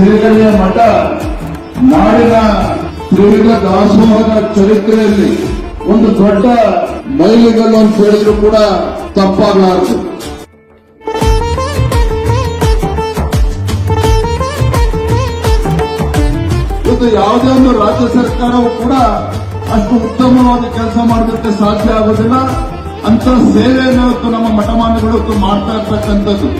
ಸಿರಿಗೆರೆಯ ಮಠ ನಾಡಿನ ತ್ರಿವಿಧ ದಾಸೋಹದ ಚರಿತ್ರೆಯಲ್ಲಿ ಒಂದು ದೊಡ್ಡ ಮೈಲಿಗಲ್ಲು ಅಂತ ಹೇಳಿದ್ರು ಕೂಡ ತಪ್ಪಾಗಲಾರದು. ಇದು ಯಾವುದೇ ಒಂದು ರಾಜ್ಯ ಸರ್ಕಾರವು ಕೂಡ ಅಷ್ಟು ಉತ್ತಮವಾದ ಕೆಲಸ ಮಾಡೋದಕ್ಕೆ ಸಾಧ್ಯ ಆಗೋದಿಲ್ಲ. ಅಂತ ಸೇವೆಯನ್ನು ನಮ್ಮ ಮಠಮಾನ್ಯಗಳು ಮಾಡ್ತಾ ಇರ್ತಕ್ಕಂಥದ್ದು.